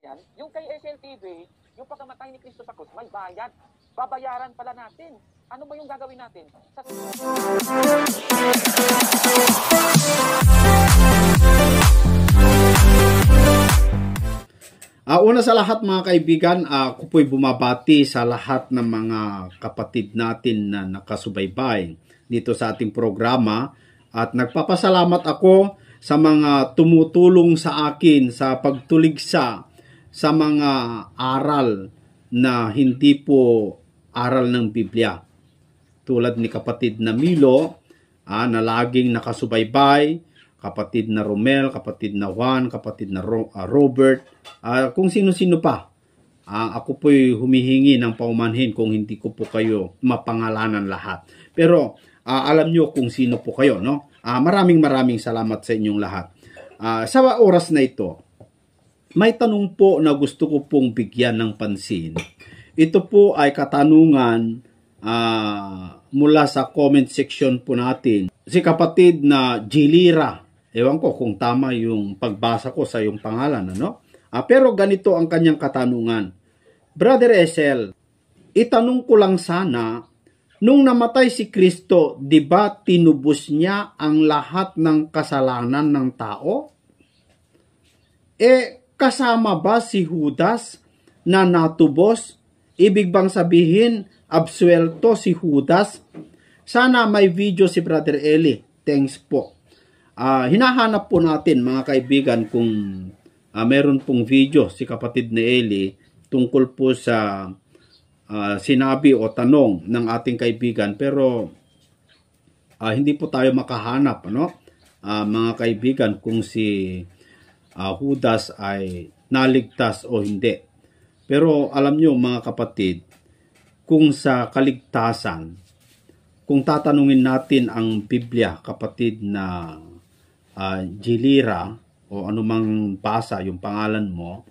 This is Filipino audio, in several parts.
Yan, yung kay SLTV, yung pagkamatay ni Cristo sa krus, may bayad. Babayaran pala natin. Ano ba yung gagawin natin? Una sa lahat mga kaibigan, ako po'y bumabati sa lahat ng mga kapatid natin na nakasubaybay dito sa ating programa at nagpapasalamat ako sa mga tumutulong sa akin sa pagtuligsa sa mga aral na hindi po aral ng Biblia. Tulad ni kapatid na Milo na laging nakasubaybay, kapatid na Romel, kapatid na Juan, kapatid na Robert, kung sino-sino pa. Ako po'y humihingi ng paumanhin kung hindi ko po kayo mapangalanan lahat. Pero alam nyo kung sino po kayo, no? Maraming salamat sa inyong lahat. Sa oras na ito, may tanong po na gusto ko pong bigyan ng pansin. Ito po ay katanungan mula sa comment section po natin. Si kapatid na Jilira, ewan ko kung tama yung pagbasa ko sa yung pangalan, ano? Pero ganito ang kanyang katanungan. Brother Esel, itanong ko lang sana, nung namatay si Kristo, di ba tinubos niya ang lahat ng kasalanan ng tao? Kasama ba si Judas na natubos? Ibig bang sabihin, absuelto si Judas? Sana may video si Brother Eli. Thanks po. Hinahanap po natin mga kaibigan kung meron pong video si kapatid na Eli tungkol po sa sinabi o tanong ng ating kaibigan, pero hindi po tayo makahanap, ano? Mga kaibigan, kung si Judas ay naligtas o hindi. Pero alam nyo mga kapatid, kung sa kaligtasan, kung tatanungin natin ang Biblia, kapatid na Jilira o anumang basa yung pangalan mo,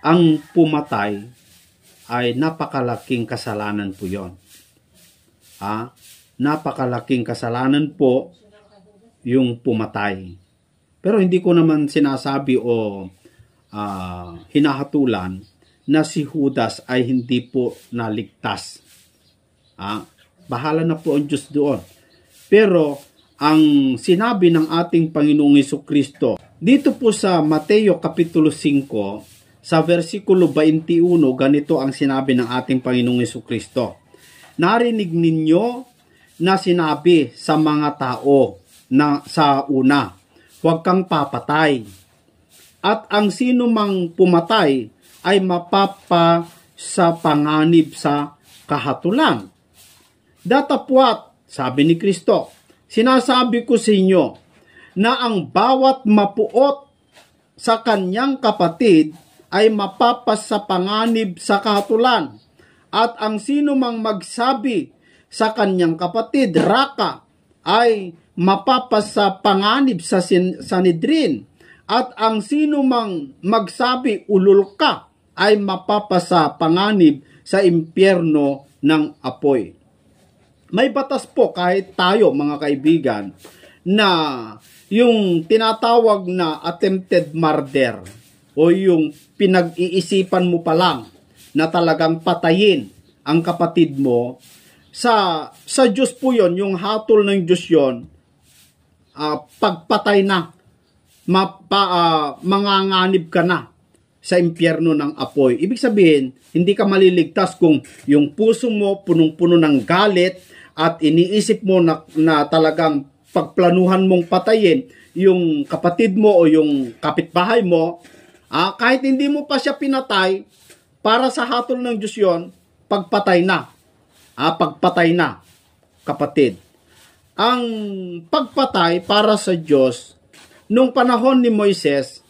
ang pumatay ay napakalaking kasalanan po yon. Napakalaking kasalanan po yung pumatay. Pero hindi ko naman sinasabi o hinahatulan na si Judas ay hindi po naligtas. Bahala na po ang Diyos doon. Pero ang sinabi ng ating Panginoong Jesucristo dito po sa Mateo Kapitulo 5 sa versikulo 21, ganito ang sinabi ng ating Panginoong Jesucristo. Narinig ninyo na sinabi sa mga tao na sa una, huwag kang papatay. At ang sino mang pumatay ay mapapa sa panganib sa kahatulan. Datapwat, sabi ni Kristo, sinasabi ko sa inyo na ang bawat mapuot sa kanyang kapatid ay mapapas sa panganib sa kahatulan. At ang sino mang magsabi sa kanyang kapatid, raka, ay mapapas sa panganib sa Sanhedrin. At ang sino mang magsabi, ulol ka, ay mapapas sa panganib sa impyerno ng apoy. May batas po kahit tayo mga kaibigan na yung tinatawag na attempted murder o yung pinag-iisipan mo pa lang na talagang patayin ang kapatid mo, sa Diyos po yon, yung hatol ng Diyos yon, pagpatay na, manganganib ka na sa impyerno ng apoy. Ibig sabihin, hindi ka maliligtas kung yung puso mo punong-puno ng galit at iniisip mo na talagang pagplanuhan mong patayin yung kapatid mo o yung kapitbahay mo, kahit hindi mo pa siya pinatay, para sa hatol ng Diyos yon, pagpatay na. Pagpatay na, kapatid. Ang pagpatay para sa Diyos, nung panahon ni Moises,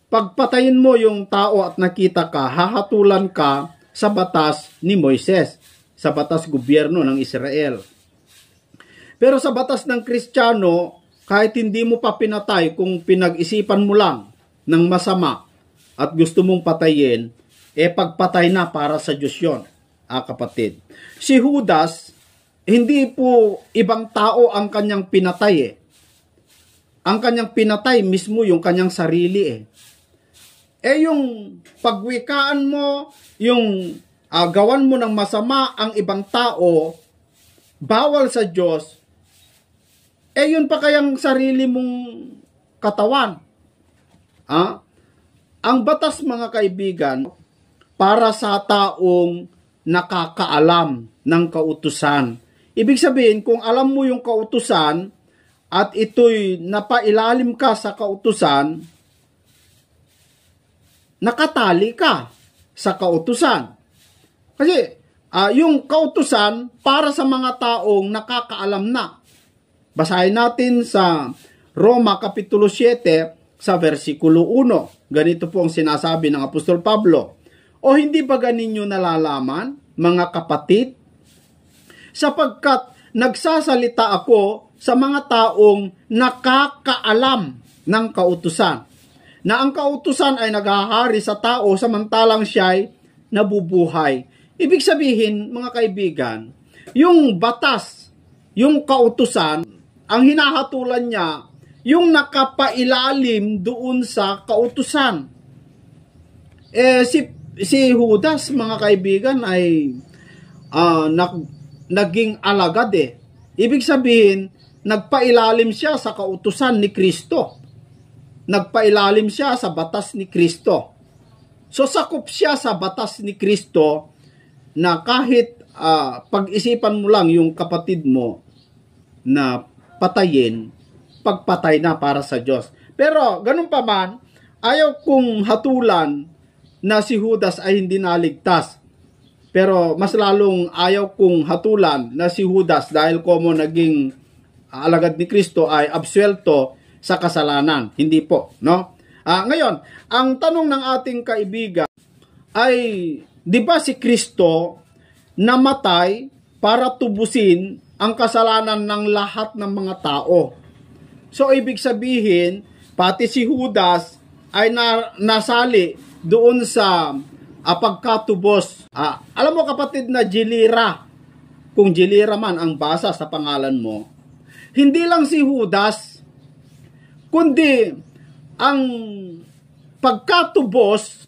pagpatayin mo yung tao at nakita ka, hahatulan ka sa batas ni Moises, sa batas gobyerno ng Israel. Pero sa batas ng Kristiyano, kahit hindi mo pa pinatay, kung pinag-isipan mo lang ng masama at gusto mong patayin, pagpatay na para sa Diyos yun, kapatid. Si Judas, hindi po ibang tao ang kanyang pinatay. Ang kanyang pinatay mismo yung kanyang sarili. yung pagwikaan mo, yung gawan mo ng masama ang ibang tao, bawal sa Diyos, yun pa kayang sarili mong katawan. Ang batas, mga kaibigan, para sa taong nakakaalam ng kautusan. Ibig sabihin, kung alam mo yung kautusan at ito'y napailalim ka sa kautusan, nakatali ka sa kautusan. Kasi yung kautusan para sa mga taong nakakaalam na. Basahin natin sa Roma Kapitulo 7 sa versikulo 1. Ganito po ang sinasabi ng Apostol Pablo. O hindi ba ganinyo nalalaman, mga kapatid? Sapagkat nagsasalita ako sa mga taong nakakaalam ng kautusan, na ang kautusan ay naghahari sa tao samantalang siya'y nabubuhay. Ibig sabihin, mga kaibigan, yung batas, yung kautusan, ang hinahatulan niya, yung nakapailalim doon sa kautusan. Si Judas, mga kaibigan, ay naging alagad eh. Ibig sabihin, nagpailalim siya sa kautusan ni Kristo. Nagpailalim siya sa batas ni Kristo. So sakop siya sa batas ni Kristo na kahit pag-isipan mo lang yung kapatid mo na patayin, pagpatay na para sa Diyos. Pero ganun pa man, ayaw kong hatulan na si Judas ay hindi naligtas. Pero mas lalong ayaw kong hatulan na si Judas dahil komo naging alagad ni Kristo ay absuelto sa kasalanan. Hindi po, no? Ngayon, ang tanong ng ating kaibigan ay, di ba si Kristo namatay para tubusin ang kasalanan ng lahat ng mga tao? So, ibig sabihin, pati si Judas ay nasali doon sa pagkatubos. Alam mo kapatid na Jilira, kung Jilira man ang basa sa pangalan mo, hindi lang si Judas, kundi ang pagkatubos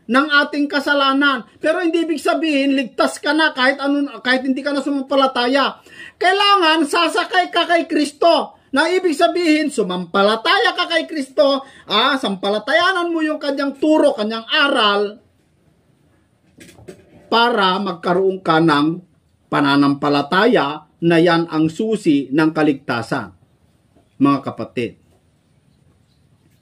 ng ating kasalanan. Pero hindi ibig sabihin ligtas ka na kahit hindi ka na sumampalataya. Kailangan sasakay ka kay Kristo. Na ibig sabihin sumampalataya ka kay Kristo, sampalatayanan mo yung kanyang turo, kanyang aral para magkaroon ka ng pananampalataya na yan ang susi ng kaligtasan. Mga kapatid,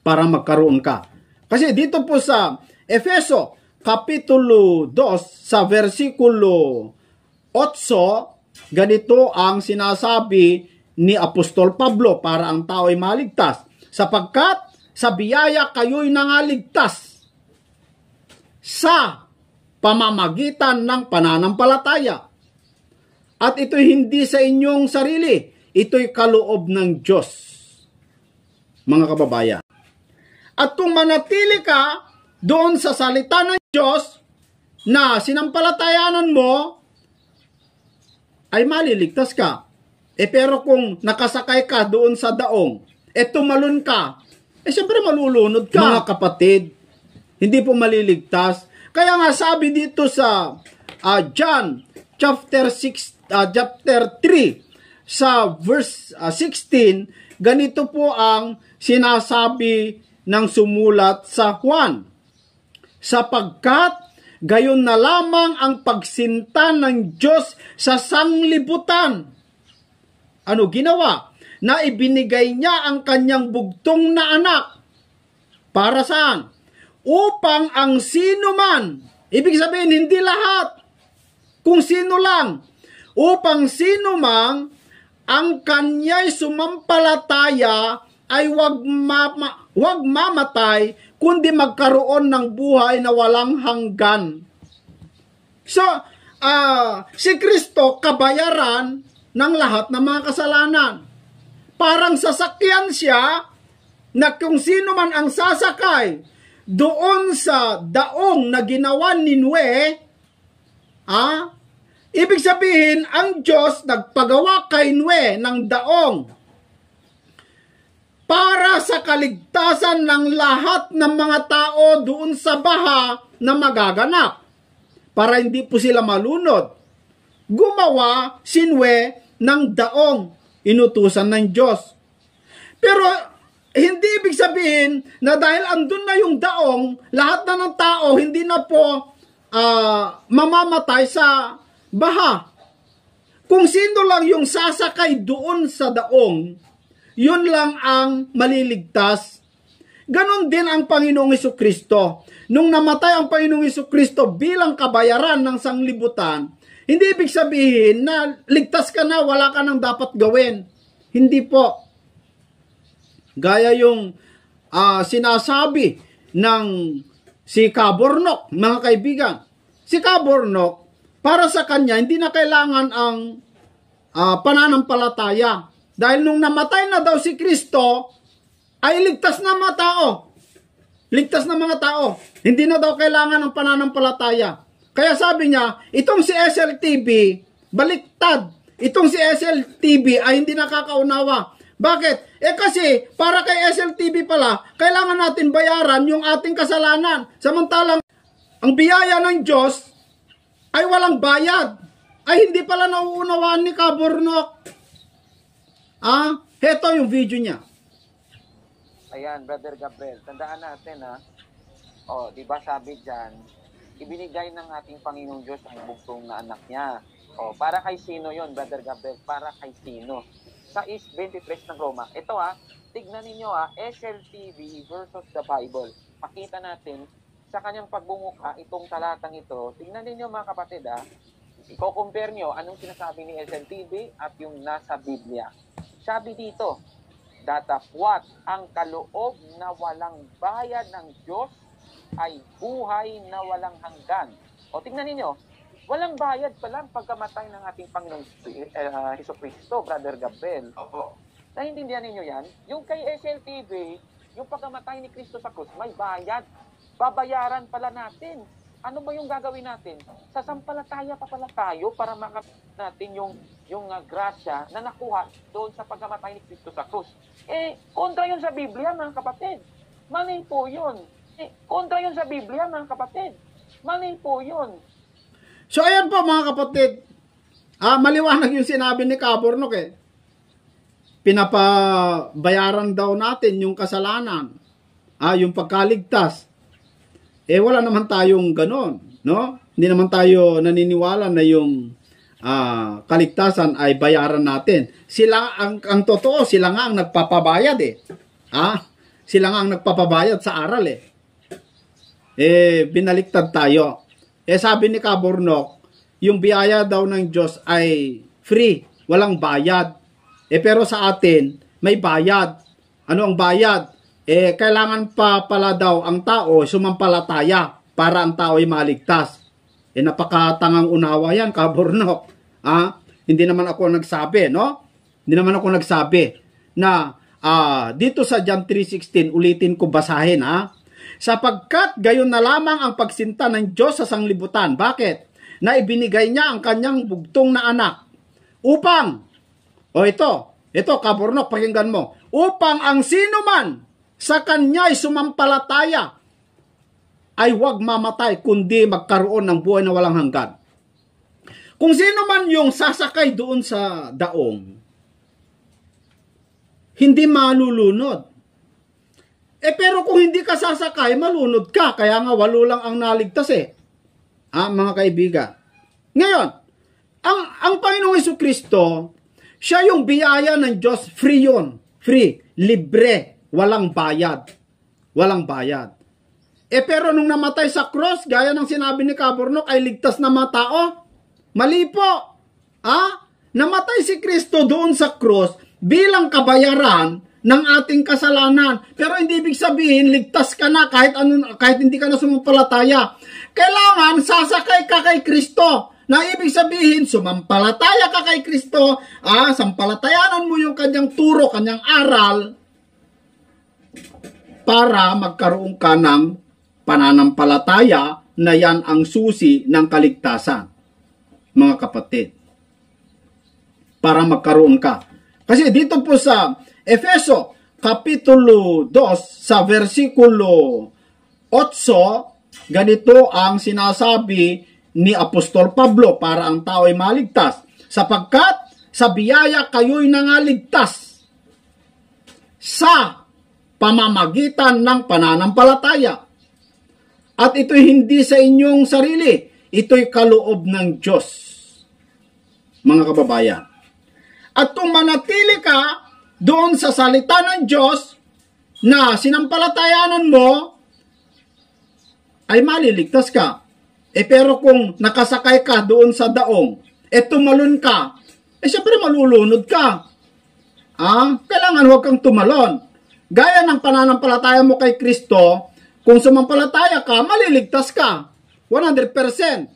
para magkaroon ka. Kasi dito po sa Efeso, Kapitulo 2, sa versikulo 8, ganito ang sinasabi ni Apostol Pablo para ang tao ay maligtas. Sapagkat sa biyaya kayo'y nangaligtas sa pamamagitan ng pananampalataya. At ito'y hindi sa inyong sarili, ito'y kaloob ng Diyos. Mga kababayan. At kung manatili ka doon sa salita ng Diyos na sinampalatayanan mo, ay maliligtas ka. Pero kung nakasakay ka doon sa daong, tumalon ka, siyempre malulunod ka. Mga kapatid, hindi po maliligtas. Kaya nga sabi dito sa John chapter 3, sa verse 16, ganito po ang sinasabi ng sumulat sa Juan. Sapagkat gayon na lamang ang pagsinta ng Diyos sa sanglibutan. Ano ginawa? Na ibinigay niya ang kanyang bugtong na anak. Para saan? Upang ang sino man, ibig sabihin hindi lahat, kung sino lang, upang sino man ang kanya'y sumampalataya ay wag mamatay, kundi magkaroon ng buhay na walang hanggan. So, si Kristo kabayaran ng lahat ng mga kasalanan. Parang sasakyan siya na kung sino man ang sasakay doon sa daong na ginawa ni Noe, ibig sabihin, ang Diyos nagpagawa kay Noe ng daong para sa kaligtasan ng lahat ng mga tao doon sa baha na magaganap. Para hindi po sila malunod. Gumawa sinwe ng daong inutusan ng Diyos. Pero hindi ibig sabihin na dahil andun na yung daong, lahat na ng tao hindi na po mamamatay sa baha. Kung sino lang yung sasakay doon sa daong, yun lang ang maliligtas. Ganon din ang Panginoong Hesukristo. Nung namatay ang Panginoong Hesukristo bilang kabayaran ng sanglibutan, hindi ibig sabihin na ligtas ka na, wala ka nang dapat gawin. Hindi po. Gaya yung sinasabi ng si Cabornok, mga kaibigan. Si Cabornok, para sa kanya, hindi na kailangan ang pananampalataya. Dahil nung namatay na daw si Kristo, ay ligtas na mga tao. Ligtas na mga tao. Hindi na daw kailangan ng pananampalataya. Kaya sabi niya, itong si SLTV, baliktad. Itong si SLTV ay hindi nakakaunawa. Bakit? Kasi para kay SLTV pala, kailangan natin bayaran yung ating kasalanan. Samantalang ang biyaya ng Diyos ay walang bayad. Ay hindi pala nauunawaan ni Cabornok. Heto yung video niya. Ayan, Brother Gabriel, tandaan natin di ba sabi diyan, ibinigay ng ating Panginoong Diyos ang bugtong na anak niya. Para kay sino yon, Brother Gabriel? Para kay sino? Sa 23 ng Roma. Ito tignan ninyo SLTV versus the Bible. Pakita natin sa kanyang pagbumuka itong talatang ito. Tignan ninyo mga kapatid i-compare nyo anong sinasabi ni SLTV at yung nasa Biblia. Sabi dito, datapwat ang kaloob na walang bayad ng Diyos ay buhay na walang hanggan. Tingnan ninyo, walang bayad pa lang pagkamatay ng ating Panginoong Hesukristo, Brother Gabriel. Opo. Naintindihan ninyo yan? Yung kay SLTV, yung pagkamatay ni Kristo sa krus, may bayad. Babayaran pala natin. Ano ba yung gagawin natin? Sasampalataya pa pala tayo para makapit natin yung grasya na nakuha doon sa pagkamatay ni Kristo sa krus. Kontra yun sa Biblia, mga kapatid. Mali po yun. Kontra yun sa Biblia, mga kapatid. Mali po yun. So ayan po mga kapatid. Maliwanag yung sinabi ni Cabornok Pinapabayaran daw natin yung kasalanan. Yung pagkaligtas. Wala naman tayong ganon, no? Hindi naman tayo naniniwala na yung kaligtasan ay bayaran natin. Sila ang totoo, sila nga ang nagpapabayad Sila nga ang nagpapabayad sa aral binaliktad tayo. Sabi ni Cabornok, yung biyaya daw ng Diyos ay free, walang bayad. Pero sa atin, may bayad. Ano ang bayad? Kailangan pa pala daw ang tao sumampalataya para ang tao ay maligtas. Napakatangang unawa yan, Cabornok. Hindi naman ako nagsabi, no? Hindi naman ako nagsabi na dito sa John 3:16, ulitin ko basahin, Sapagkat gayon na lamang ang pagsinta ng Diyos sa sanglibutan. Bakit? Na ibinigay niya ang kanyang bugtong na anak. Upang, ito, Cabornok, pakinggan mo. Upang ang sino man sa kanya ay sumampalataya ay huwag mamatay, kundi magkaroon ng buhay na walang hanggan. Kung sino man yung sasakay doon sa daong, hindi malulunod. Pero kung hindi ka sasakay, malunod ka. Kaya nga, 8 lang ang naligtas mga kaibigan. Ngayon, ang Panginoong Hesukristo, siya yung biyaya ng Diyos, free yun. Free, libre, walang bayad. Walang bayad. Pero nung namatay sa cross, gaya ng sinabi ni Cabornok, ay ligtas na mga tao. Mali po. Namatay si Kristo doon sa cross bilang kabayaran ng ating kasalanan. Pero hindi ibig sabihin, ligtas ka na kahit hindi ka na sumampalataya. Kailangan sasakay ka kay Kristo. Na ibig sabihin, sumampalataya ka kay Kristo, sampalatayanan mo yung kanyang turo, kanyang aral, para magkaroon ka ng pananampalataya na yan ang susi ng kaligtasan, mga kapatid. Para magkaroon ka. Kasi dito po sa Efeso Kapitulo 2 sa versikulo 8, ganito ang sinasabi ni Apostol Pablo para ang tao ay maligtas. Sapagkat sa biyaya kayo'y nangaligtas sa pamamagitan ng pananampalataya. At ito'y hindi sa inyong sarili, ito'y kaloob ng Diyos, mga kababayan. At kung manatili ka doon sa salita ng Diyos na sinampalatayanan mo, ay maliligtas ka. Pero kung nakasakay ka doon sa daong, tumalon ka, siyempre malulunod ka. Kailangan huwag kang tumalon. Gaya ng pananampalataya mo kay Kristo, kung sumampalataya ka, maliligtas ka. 100%.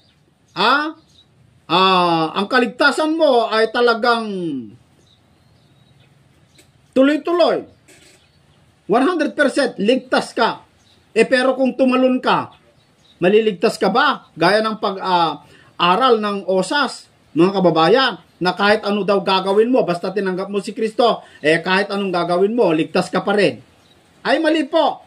Ang kaligtasan mo ay talagang tuloy-tuloy. 100% ligtas ka. Pero kung tumalon ka, maliligtas ka ba? Gaya ng pag-aral ng OSAS, mga kababayan, na kahit ano daw gagawin mo, basta tinanggap mo si Kristo, kahit anong gagawin mo, ligtas ka pa rin. Ay mali po.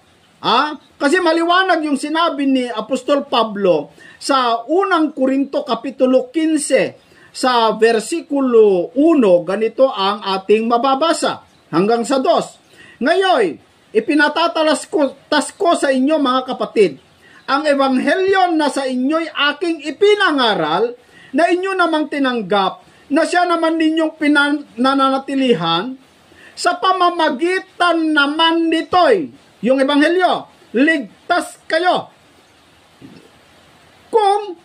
Kasi maliwanag yung sinabi ni Apostol Pablo sa unang Korinto Kapitulo 15 sa versikulo 1, ganito ang ating mababasa hanggang sa 2. Ngayon, ipinatatalas ko sa inyo mga kapatid, ang ebanghelyo na sa inyo'y aking ipinangaral, na inyo namang tinanggap, na siya naman ninyong pinananatilihan, sa pamamagitan naman nito'y, yung ebanghelyo, ligtas kayo. Kung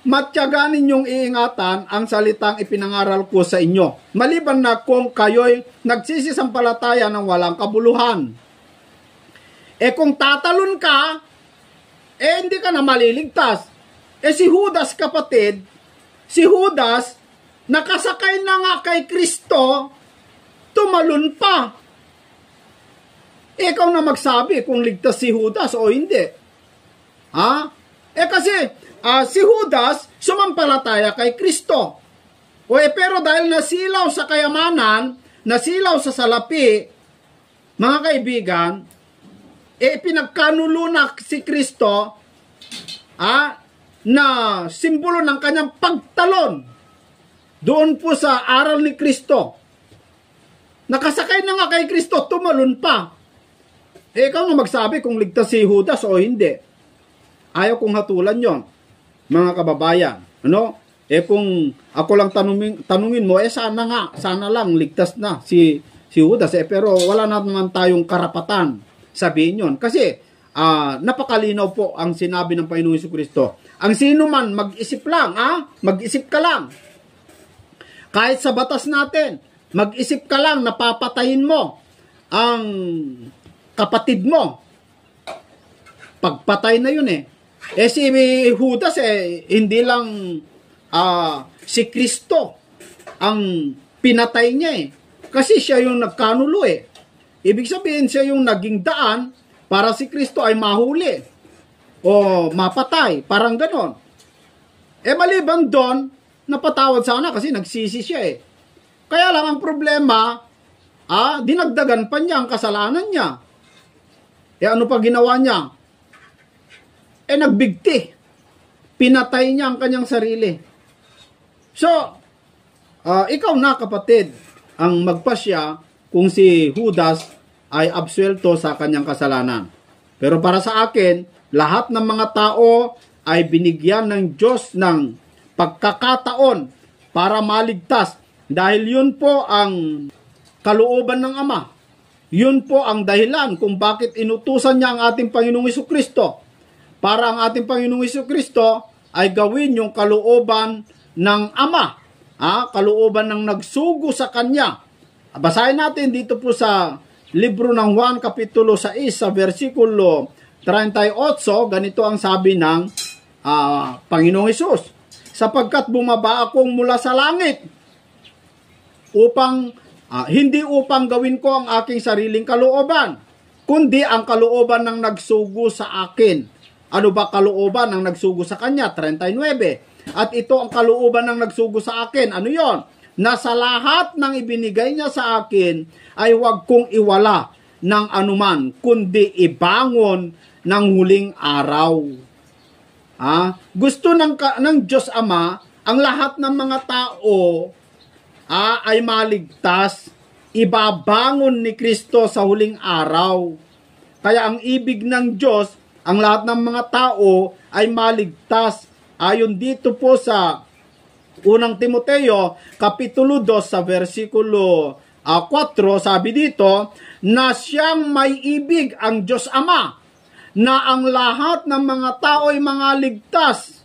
matyaga ninyong iingatan ang salitang ipinangaral ko sa inyo, maliban na kung kayo'y nagsisisampalataya ng walang kabuluhan. Kung tatalon ka, hindi ka na maliligtas. Si Judas, kapatid, si Judas, nakasakay na nga kay Kristo, tumalon pa. Ikaw na magsabi kung ligtas si Judas o hindi. Kasi si Judas sumampalataya kay Kristo. Pero dahil nasilaw sa kayamanan, nasilaw sa salapi, mga kaibigan, pinagkanulo na si Kristo na simbolo ng kanyang pagtalon doon po sa aral ni Kristo. Nakasakay na nga kay Kristo, tumalon pa. Ikaw na magsabi kung ligtas si Judas o hindi. Ayaw kong hatulan yon, mga kababayan. Kung ako lang tanungin mo, sana lang ligtas na si Judas. Pero wala naman tayong karapatan sabihin yon. Kasi napakalinaw po ang sinabi ng Panginoong Jesucristo. Ang sino man, mag-isip lang, mag-isip ka lang. Kahit sa batas natin, mag-isip ka lang, napapatayin mo ang kapatid mo. Pagpatay na yun si Judas hindi lang si Kristo ang pinatay niya kasi siya yung nagkanulo Ibig sabihin siya yung naging daan para si Kristo ay mahuli o mapatay, parang ganon. Maliban doon, napatawad sana kasi nagsisi siya Kaya lang ang problema, dinagdagan pa niya ang kasalanan niya. Ano pa ginawa niya? Nagbigti. Pinatay niya ang kanyang sarili. So, ikaw na kapatid, ang magpasya kung si Judas ay absuelto sa kanyang kasalanan. Pero para sa akin, lahat ng mga tao ay binigyan ng Diyos ng pagkakataon para maligtas. Dahil yun po ang kalooban ng Ama. Yun po ang dahilan kung bakit inutusan niya ang ating Panginoong Jesucristo. Para ang ating Panginoong Jesucristo ay gawin yung kalooban ng Ama. Kalooban ng nagsugo sa Kanya. Basahin natin dito po sa libro ng Juan, Kapitulo 6, sa versikulo 38, ganito ang sabi ng Panginoong Hesus. Sapagkat bumaba akong mula sa langit upang hindi upang gawin ko ang aking sariling kalooban, kundi ang kalooban ng nagsugo sa akin. Ano ba kalooban ng nagsugo sa kanya? 39. At ito ang kalooban ng nagsugo sa akin. Ano yon? Na sa lahat ng ibinigay niya sa akin ay huwag kong iwala. ng anuman, kundi ibangon ng huling araw. Gusto ng Diyos Ama ang lahat ng mga tao ay maligtas. Ibabangon ni Kristo sa huling araw. Kaya ang ibig ng Diyos, ang lahat ng mga tao ay maligtas. Ayon dito po sa unang Timoteo, Kapitulo 2, sa versikulo 4, sabi dito, na siyang may ibig ang Diyos Ama, na ang lahat ng mga tao ay mga ligtas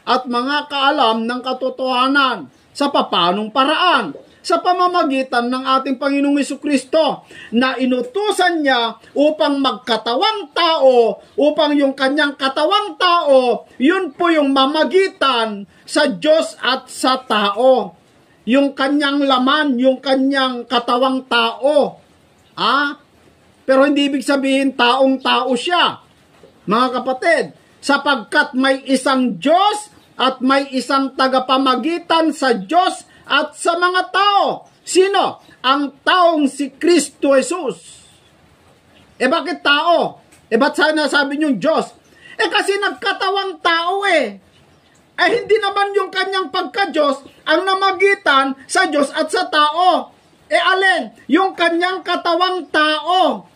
at mga kaalam ng katotohanan sa papanong paraan, sa pamamagitan ng ating Panginoong Jesucristo, na inutusan niya upang magkatawang tao, upang yung kanyang katawang tao, yun po yung mamagitan sa Diyos at sa tao. Yung kanyang laman, yung kanyang katawang tao. Pero hindi ibig sabihin taong tao siya, mga kapatid, sapagkat may isang Diyos at may isang tagapamagitan sa Diyos at sa mga tao. Sino? Ang taong si Kristo Jesus. Bakit tao? Ba't sana sabi niyong Diyos? Kasi nagkatawang tao hindi naman yung kanyang pagka-Diyos ang namagitan sa Diyos at sa tao. Alin? Yung kanyang katawang tao.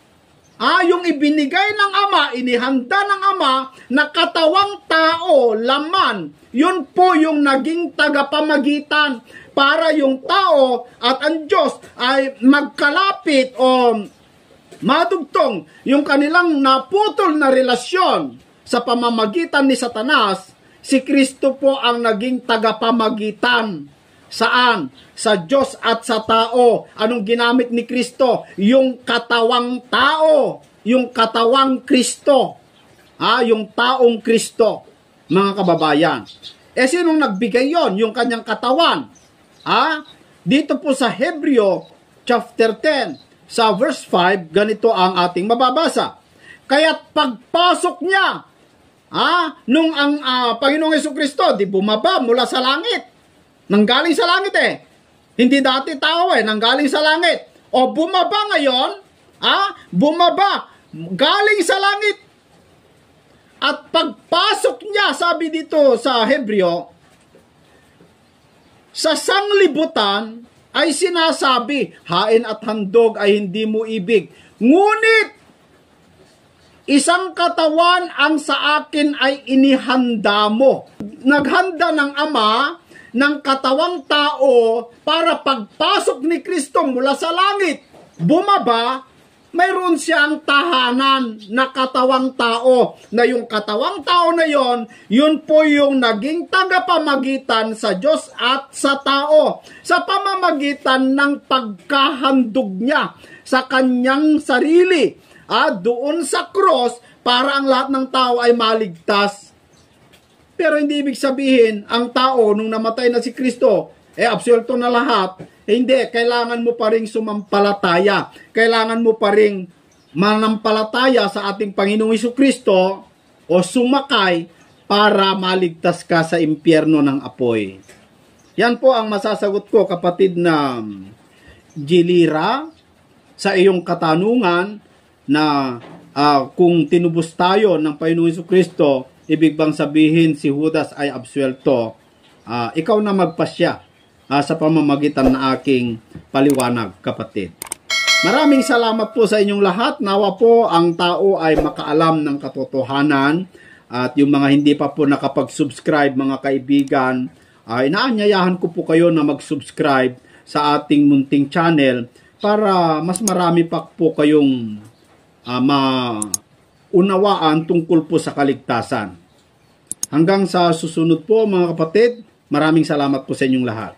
Yung ibinigay ng Ama, inihanda ng Ama na katawang tao, laman, yun po yung naging tagapamagitan para yung tao at ang Diyos ay magkalapit o madugtong yung kanilang naputol na relasyon sa pamamagitan ni Satanas. Si Kristo po ang naging tagapamagitan. Saan? Sa Diyos at sa tao. Anong ginamit ni Kristo? Yung katawang tao. Yung katawang Kristo. Yung taong Kristo. Mga kababayan. Sinong nagbigay yon? Yung kanyang katawan. Dito po sa Hebreo chapter 10, sa verse 5, ganito ang ating mababasa. Kaya't pagpasok niya, nung ang Panginoong Jesucristo, di bumaba mula sa langit. Nanggaling sa langit Hindi dati tao nanggaling sa langit. O bumaba ngayon, bumaba, galing sa langit. At pagpasok niya, sabi dito sa Hebreo, sa sanglibutan ay sinasabi, hain at handog ay hindi mo ibig. Ngunit, isang katawan ang sa akin ay inihanda mo. Naghanda ng Ama ng katawang tao para pagpasok ni Kristo mula sa langit, bumaba, mayroon siyang tahanan na katawang tao, na yung katawang tao na yon, yun po yung naging tagapamagitan sa Diyos at sa tao, sa pamamagitan ng pagkahandog niya sa kanyang sarili, doon sa cross, para ang lahat ng tao ay maligtas. Pero hindi ibig sabihin, ang tao, nung namatay na si Kristo, absuelto na lahat. Hindi, kailangan mo pa rin sumampalataya. Kailangan mo pa rin manampalataya sa ating Panginoong Jesucristo o sumakay para maligtas ka sa impyerno ng apoy. Yan po ang masasagot ko, kapatid na Jilira, sa iyong katanungan na kung tinubos tayo ng Panginoong Jesucristo, ibig bang sabihin si Judas ay absuelto? Ikaw na magpasya sa pamamagitan ng aking paliwanag, kapatid. Maraming salamat po sa inyong lahat. Nawa po ang tao ay makaalam ng katotohanan, at yung mga hindi pa po nakapag-subscribe, mga kaibigan, inaanyayahan ko po kayo na mag-subscribe sa ating munting channel para mas marami pa po kayong unawaan tungkol po sa kaligtasan. Hanggang sa susunod po, mga kapatid, maraming salamat po sa inyong lahat.